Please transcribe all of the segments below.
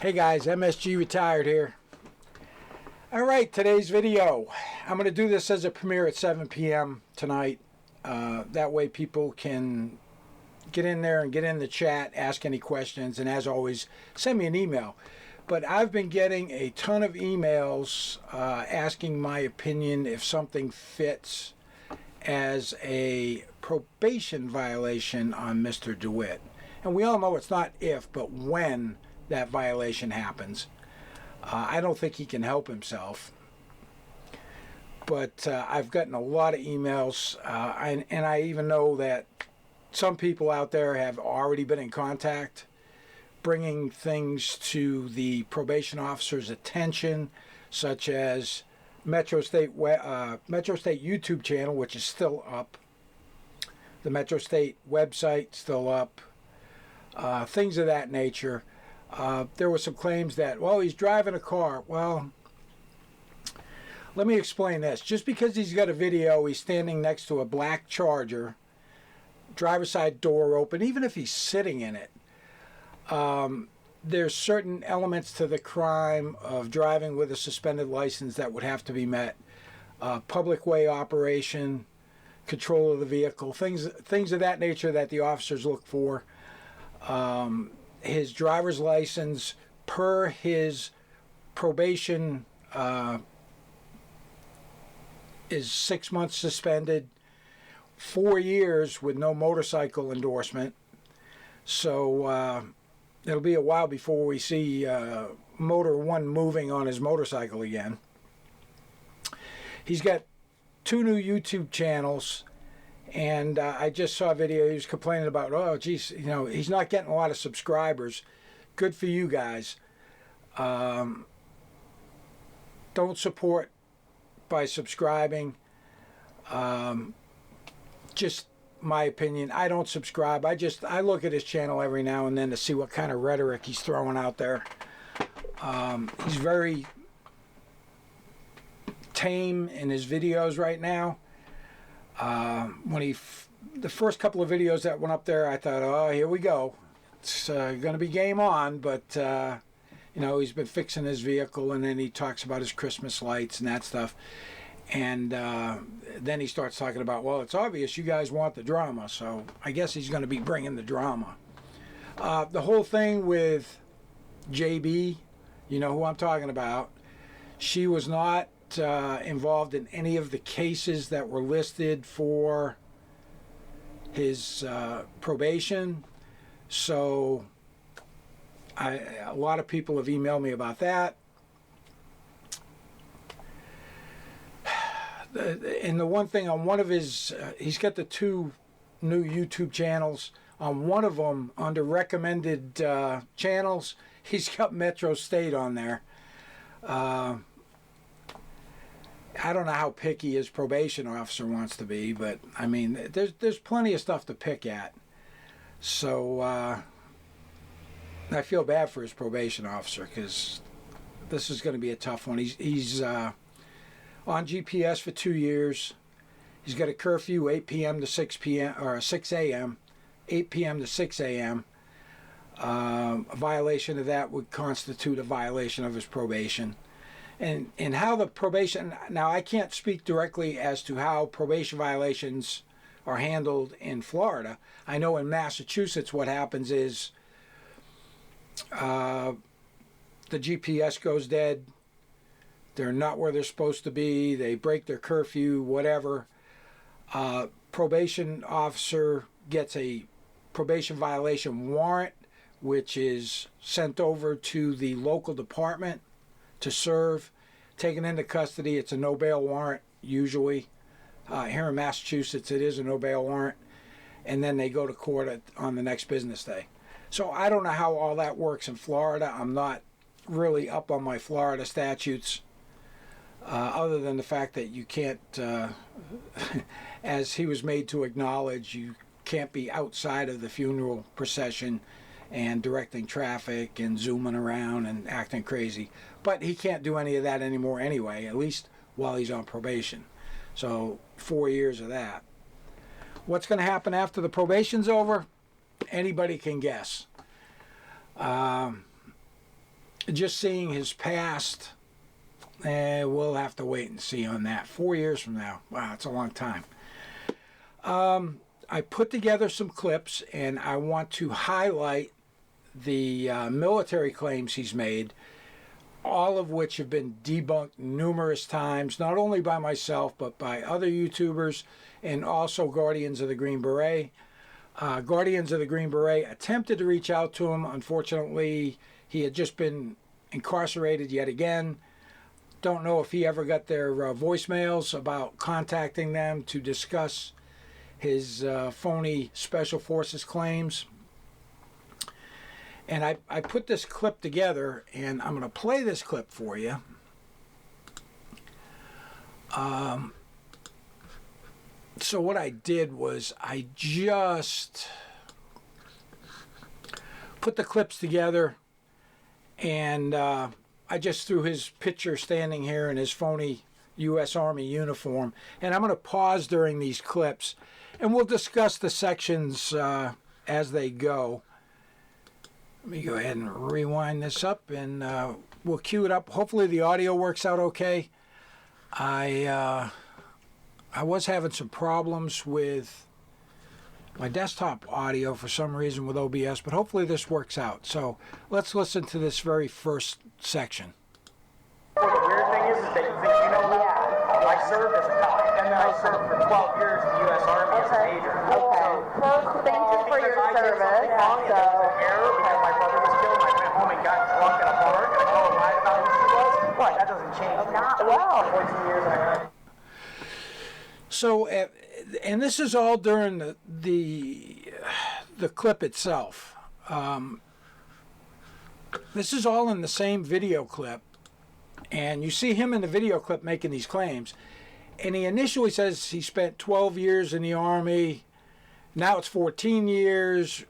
Hey guys, MSG Retired here. Alright, today's video. I'm going to do this as a premiere at 7 p.m. tonight. That way people can get in there and get in the chat, ask any questions, and as always, send me an email. But I've been getting a ton of emails asking my opinion if something fits as a probation violation on Mr. Dewitte. And we all know it's not if, but when that violation happens. I don't think he can help himself. But I've gotten a lot of emails, and I even know that some people out there have already been in contact, bringing things to the probation officer's attention, such as Metro State YouTube channel, which is still up, the Metro State website still up, things of that nature. There were some claims that, well, he's driving a car. Well, let me explain this. Just because he's got a video, he's standing next to a black Charger, driver's side door open, even if he's sitting in it, there's certain elements to the crime of driving with a suspended license that would have to be met. Public way operation, control of the vehicle, things of that nature that the officers look for. His driver's license, per his probation, is 6 months suspended, 4 years with no motorcycle endorsement. So it'll be a while before we see Motor One moving on his motorcycle again. He's got 2 new YouTube channels. And I just saw a video he was complaining about, oh, geez, you know, he's not getting a lot of subscribers. Good for you guys. Don't support by subscribing. Just my opinion. I don't subscribe. I look at his channel every now and then to see what kind of rhetoric he's throwing out there. He's very tame in his videos right now. The first couple of videos that went up there, I thought, oh, here we go. It's going to be game on, but, you know, he's been fixing his vehicle, and then he talks about his Christmas lights and that stuff. And then he starts talking about, well, it's obvious you guys want the drama, so I guess he's going to be bringing the drama. The whole thing with JB, you know who I'm talking about, she was not involved in any of the cases that were listed for his probation. So a lot of people have emailed me about that. And the one thing on one of his, he's got the 2 new YouTube channels. On one of them, under recommended channels, he's got Metro State on there. I don't know how picky his probation officer wants to be, but I mean, there's plenty of stuff to pick at. So I feel bad for his probation officer, because this is going to be a tough one. He's on GPS for 2 years. He's got a curfew 8 p.m. to 6 p.m. or 6 a.m. 8 p.m. to 6 a.m. A violation of that would constitute a violation of his probation. And how the probation, now I can't speak directly as to how probation violations are handled in Florida. I know in Massachusetts what happens is the GPS goes dead. They're not where they're supposed to be. They break their curfew, whatever. Probation officer gets a probation violation warrant, which is sent over to the local department to serve, taken into custody. It's a no bail warrant usually. Here in Massachusetts it is a no bail warrant, and then they go to court on the next business day. So I don't know how all that works in Florida. I'm not really up on my Florida statutes, other than the fact that you can't, as he was made to acknowledge, you can't be outside of the funeral procession and directing traffic and zooming around and acting crazy. But he can't do any of that anymore anyway, at least while he's on probation. So 4 years of that. What's going to happen after the probation's over? Anybody can guess. just seeing his past, we'll have to wait and see on that. 4 years from now. Wow, it's a long time. I put together some clips, and I want to highlight the military claims he's made, all of which have been debunked numerous times, not only by myself, but by other YouTubers and also Guardians of the Green Beret. Guardians of the Green Beret attempted to reach out to him. Unfortunately, he had just been incarcerated yet again. Don't know if he ever got their voicemails about contacting them to discuss his phony Special Forces claims. And I put this clip together, and I'm going to play this clip for you. So what I did was I just put the clips together, and I just threw his picture standing here in his phony U.S. Army uniform. And I'm going to pause during these clips, and we'll discuss the sections as they go. Let me go ahead and rewind this up, and we'll cue it up. Hopefully the audio works out okay. I was having some problems with my desktop audio for some reason with OBS, but hopefully this works out. So let's listen to this very first section. Well, the weird thing is that you think you know that I served as a cop, and then I served for 12 years in the U.S. Army as a major. Okay. Well, thank you for your service. So, error because my brother was killed, and I went home and got drunk in a bar, and I told him lied about who she was. What? That doesn't change. Not well. 14 years and a half. So, and this is all during the clip itself. This is all in the same video clip, and you see him in the video clip making these claims. And he initially says he spent 12 years in the Army. Now it's 14 years.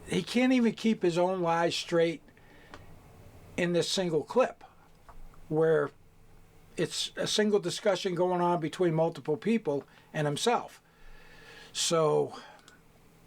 He can't even keep his own lies straight in this single clip, where it's a single discussion going on between multiple people and himself. So,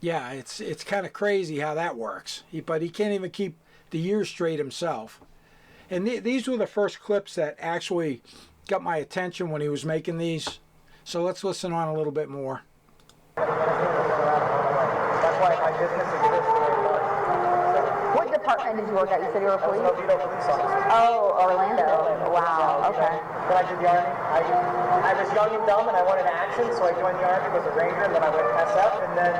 yeah, it's kind of crazy how that works. But he can't even keep the years straight himself. And these were the first clips that actually got my attention when he was making these. So let's listen on a little bit more. That's why my business exists the way it does. What department did you work at? You said you were a police? Dewitte police officer. Oh, Orlando. Wow. Okay. Then I did the Army. I was young and dumb, and I wanted action, so I joined the Army, was a Ranger, and then I went SF, and then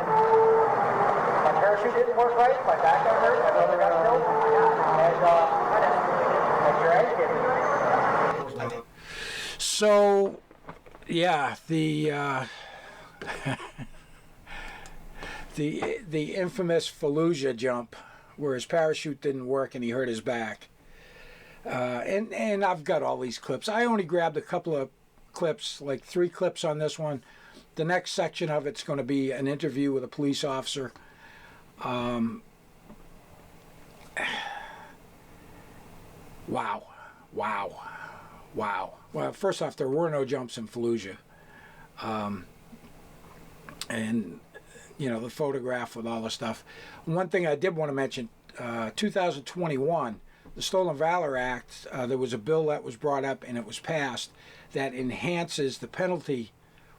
my parachute didn't work right, my back got hurt, my brother got killed, and here I am. So, yeah, the the infamous Fallujah jump, where his parachute didn't work and he hurt his back. And I've got all these clips. I only grabbed a couple of clips, like 3 clips on this one. The next section of it's going to be an interview with a police officer. Wow. Well, first off, there were no jumps in Fallujah. And, you know, the photograph with all the stuff. One thing I did want to mention, 2021, the Stolen Valor Act, there was a bill that was brought up and it was passed that enhances the penalty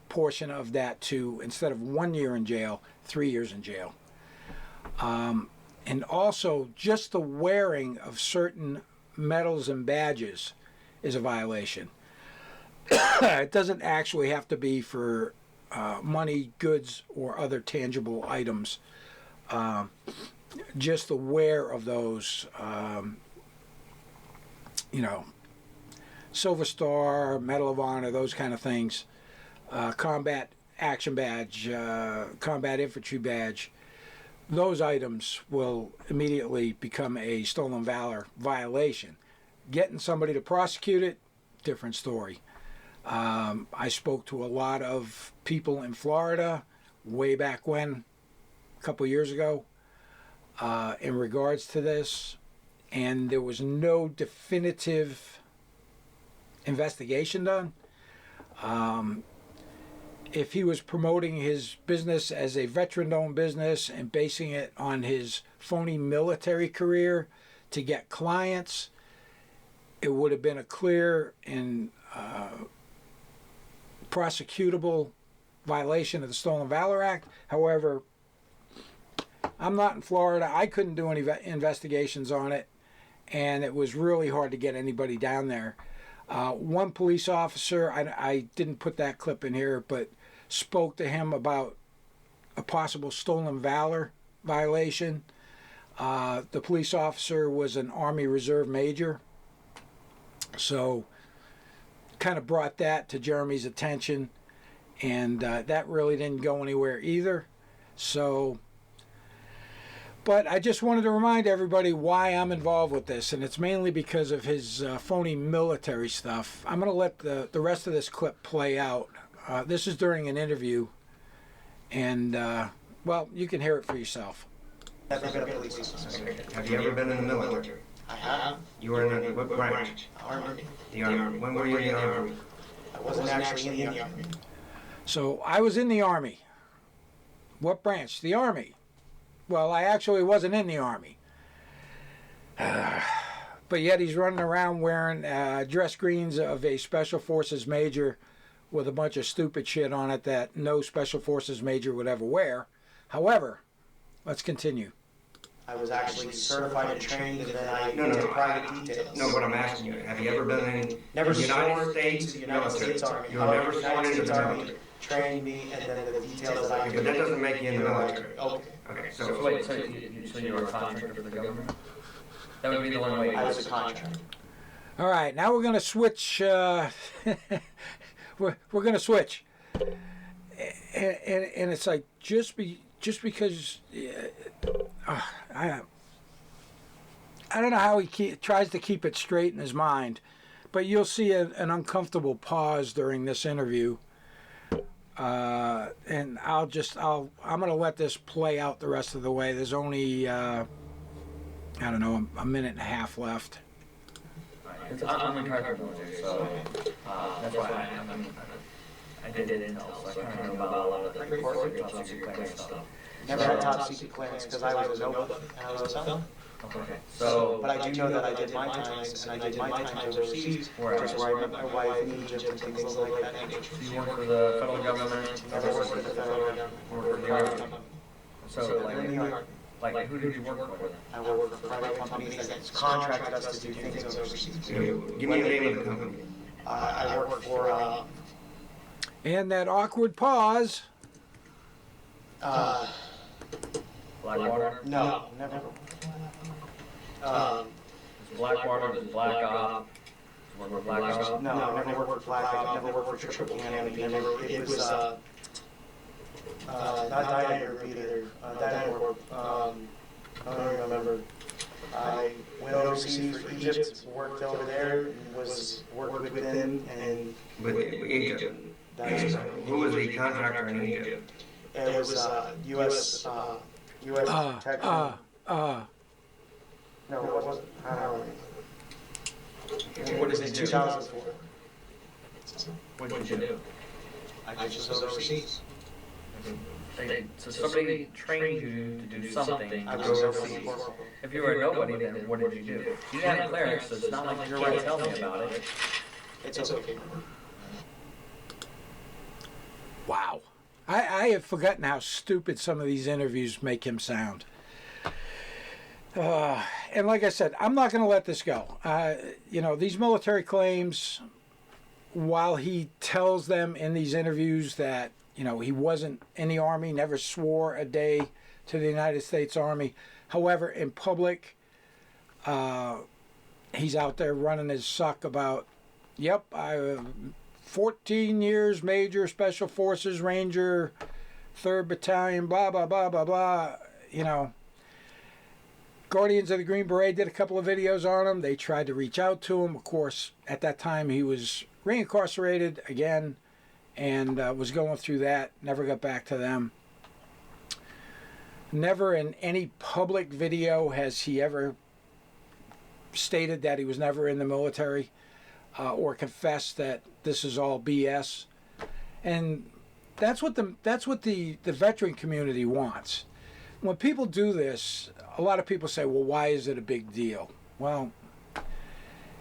portion of that to, instead of 1 year in jail, 3 years in jail. And also, just the wearing of certain medals and badges is a violation. It doesn't actually have to be for money, goods, or other tangible items. Just the wear of those, you know, Silver Star, Medal of Honor, those kind of things, combat action badge, combat infantry badge, those items will immediately become a stolen valor violation. Getting somebody to prosecute it, different story. I spoke to a lot of people in Florida way back when, a couple years ago, in regards to this, and there was no definitive investigation done. If he was promoting his business as a veteran-owned business and basing it on his phony military career, to get clients. It would have been a clear and prosecutable violation of the Stolen Valor Act. However, I'm not in Florida. I couldn't do any investigations on it, and it was really hard to get anybody down there. One police officer, I didn't put that clip in here, but spoke to him about a possible stolen valor violation. The police officer was an Army Reserve major, so kind of brought that to Jeremy's attention, and that really didn't go anywhere either. So, but I just wanted to remind everybody why I'm involved with this, and it's mainly because of his phony military stuff. I'm going to let the rest of this clip play out. This is during an interview, and, well, you can hear it for yourself. Never been a police officer. Have you ever been in the military? I have. You were in what branch? Army. The Army. When were you in the Army? I wasn't actually in the Army. So I was in the Army. What branch? The Army. Well, I actually wasn't in the Army. But yet he's running around wearing dress greens of a Special Forces major with a bunch of stupid shit on it that no Special Forces major would ever wear. However, let's continue. I was actually certified and trained, and then I No, did private details. No, what I'm asking you, have you ever been in Never the United sworn States into the United States Army. You were never sworn United into States the Army military. trained me, and then the details that I But that doesn't make you in the military. Okay. Okay, So wait, so you were a contractor for the government? That would be the one way. I was a contractor. All right, now we're going to switch. We're going to switch. And it's like, just because I don't know how he tries to keep it straight in his mind, but you'll see an uncomfortable pause during this interview, and I'm going to let this play out the rest of the way. There's only I don't know, a minute and a half left. I'm retired from the military, so that's why I did intel, so I kind of know about a lot of the top secret clearance stuff. Never had top secret clearance because I was a nobody and I was a felon. Okay. So, But I do know that I did my times, and I did my times overseas, which is where I met my wife in Egypt and things like that nature. you work for the federal government? Never worked for the federal government. Work for the Army? So, in the Army. like, who did you work for then? I worked for private companies that contracted us to do things overseas. Give me the name of the company. I worked for And that awkward pause. Blackwater? no, never. There's Blackwater, there's Black Op. Work for Black Op? No, I never worked for Black Op, never worked for Triple Canopy, never, it was, not Diane Group either, Diane Group, I don't even remember. I went overseas for Egypt, worked over there, worked with them, and With Egypt. that was, Who was the contractor in Egypt? it was, US protection. No, it wasn't, I don't know. What It was did in you do? 2004. What did you do? I just was overseas. So somebody trained you to do something. I was overseas. If you were a nobody, then what did you do? You had clearance, so it's not like you're right to tell me about it. It's okay. Wow. I have forgotten how stupid some of these interviews make him sound. And like I said, I'm not going to let this go. These military claims, while he tells them in these interviews that, he wasn't in the Army, never swore a day to the United States Army. However, in public, he's out there running his suck about, yep, I 14 years, Major, Special Forces, Ranger, 3rd Battalion, blah, blah, blah, blah, blah, Guardians of the Green Beret did a couple of videos on him. They tried to reach out to him. Of course, at that time, he was reincarcerated again and was going through that. Never got back to them. Never in any public video has he ever stated that he was never in the military or confessed that this is all BS. And that's what the veteran community wants. When people do this, a lot of people say, well, why is it a big deal? Well,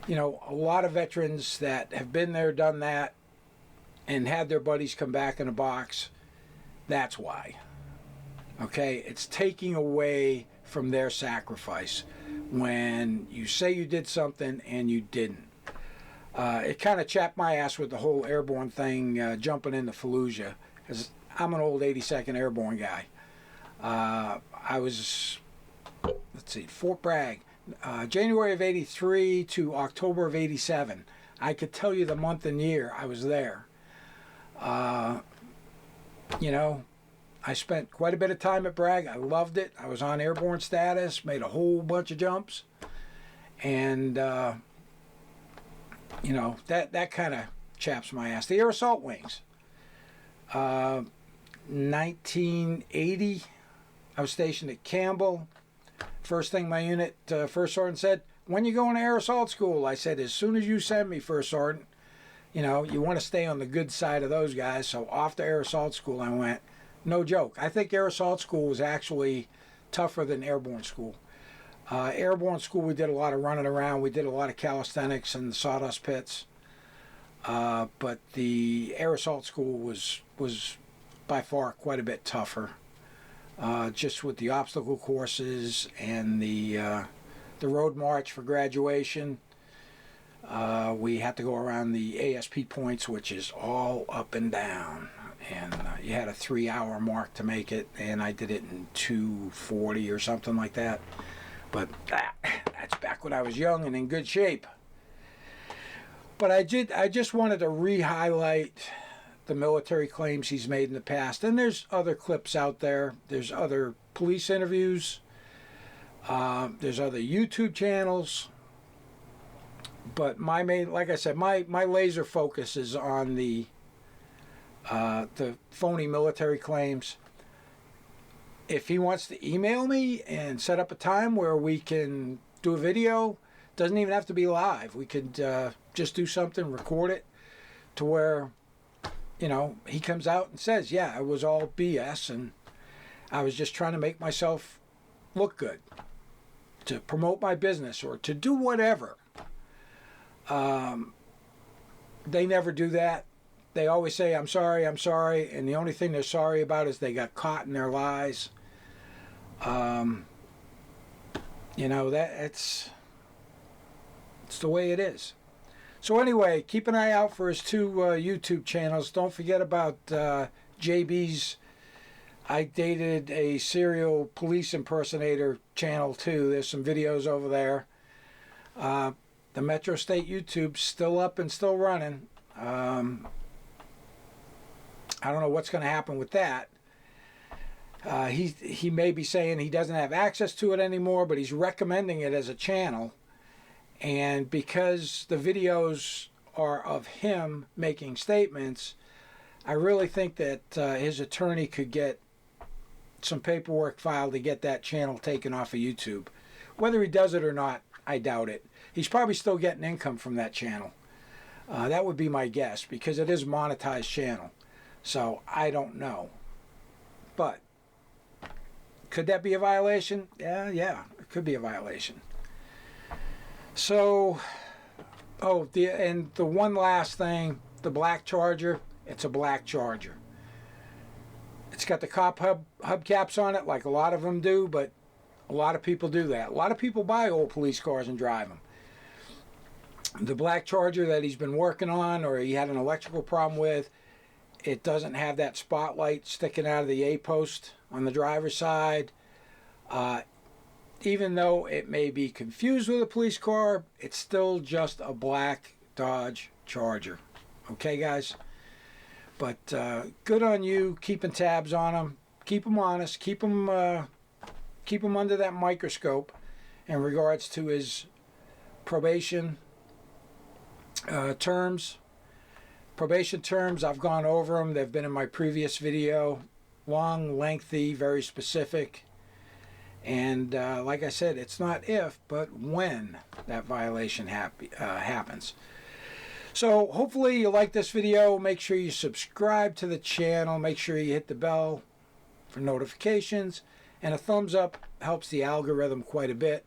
you know, a lot of veterans that have been there, done that, and had their buddies come back in a box, that's why. Okay, it's taking away from their sacrifice when you say you did something and you didn't. It kind of chapped my ass with the whole airborne thing, jumping into Fallujah, because I'm an old 82nd Airborne guy. I was, let's see, Fort Bragg, January of 83 to October of 87. I could tell you the month and year I was there. You know, I spent quite a bit of time at Bragg. I loved it. I was on airborne status, made a whole bunch of jumps. And, you know, that kind of chaps my ass. The air assault wings. 1980, I was stationed at Campbell. First thing my unit, First Sergeant said, when you going to air assault school? I said, as soon as you send me, First Sergeant. You know, you want to stay on the good side of those guys. So off to air assault school I went. No joke. I think air assault school was actually tougher than airborne school. Airborne school, we did a lot of running around. We did a lot of calisthenics in the sawdust pits. But the air assault school was by far quite a bit tougher. Just with the obstacle courses and the road march for graduation. We had to go around the ASP points, which is all up and down. And you had a 3-hour mark to make it, and I did it in 2:40 or something like that. But that's back when I was young and in good shape. But I just wanted to re-highlight the military claims he's made in the past. And there's other clips out there. There's other police interviews. There's other YouTube channels. But my main, like I said, my laser focus is on the phony military claims. If he wants to email me and set up a time where we can do a video, doesn't even have to be live. We could just do something, record it, to where, you know, he comes out and says, yeah, it was all BS and I was just trying to make myself look good, to promote my business or to do whatever. They never do that. They always say, I'm sorry, and the only thing they're sorry about is they got caught in their lies. You know, it's the way it is. So anyway, keep an eye out for his 2 YouTube channels. Don't forget about JB's I Dated a Serial Police Impersonator channel too. There's some videos over there. The Metro State YouTube's still up and still running. I don't know what's going to happen with that. He may be saying he doesn't have access to it anymore, but he's recommending it as a channel. And because the videos are of him making statements, I really think that his attorney could get some paperwork filed to get that channel taken off of YouTube. Whether he does it or not, I doubt it. He's probably still getting income from that channel. That would be my guess, because it is a monetized channel. So I don't know. But could that be a violation? Yeah, it could be a violation. So, the one last thing, the black Charger, it's a black Charger. It's got the cop hubcaps on it, like a lot of them do, but a lot of people do that. A lot of people buy old police cars and drive them. The black Charger that he's been working on, or he had an electrical problem with, it doesn't have that spotlight sticking out of the A-post on the driver's side. Even though it may be confused with a police car, it's still just a black Dodge Charger. Okay, guys? But good on you keeping tabs on him. Keep him honest. Keep him under that microscope in regards to his probation terms. Probation terms, I've gone over them. They've been in my previous video. Long, lengthy, very specific. And like I said, it's not if, but when that violation happens. So hopefully you like this video. Make sure you subscribe to the channel. Make sure you hit the bell for notifications. And a thumbs up helps the algorithm quite a bit.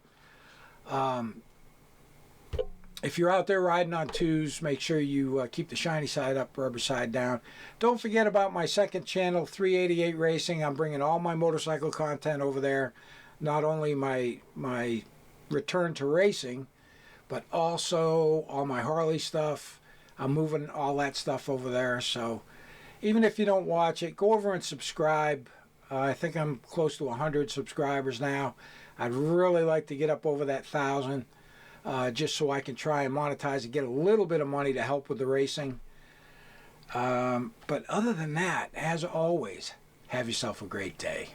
if you're out there riding on twos, make sure you keep the shiny side up, rubber side down. Don't forget about my second channel, 388 Racing. I'm bringing all my motorcycle content over there. Not only my return to racing, but also all my Harley stuff. I'm moving all that stuff over there. So even if you don't watch it, go over and subscribe. I think I'm close to 100 subscribers now. I'd really like to get up over that 1,000. Just so I can try and monetize and get a little bit of money to help with the racing. But other than that, as always, have yourself a great day.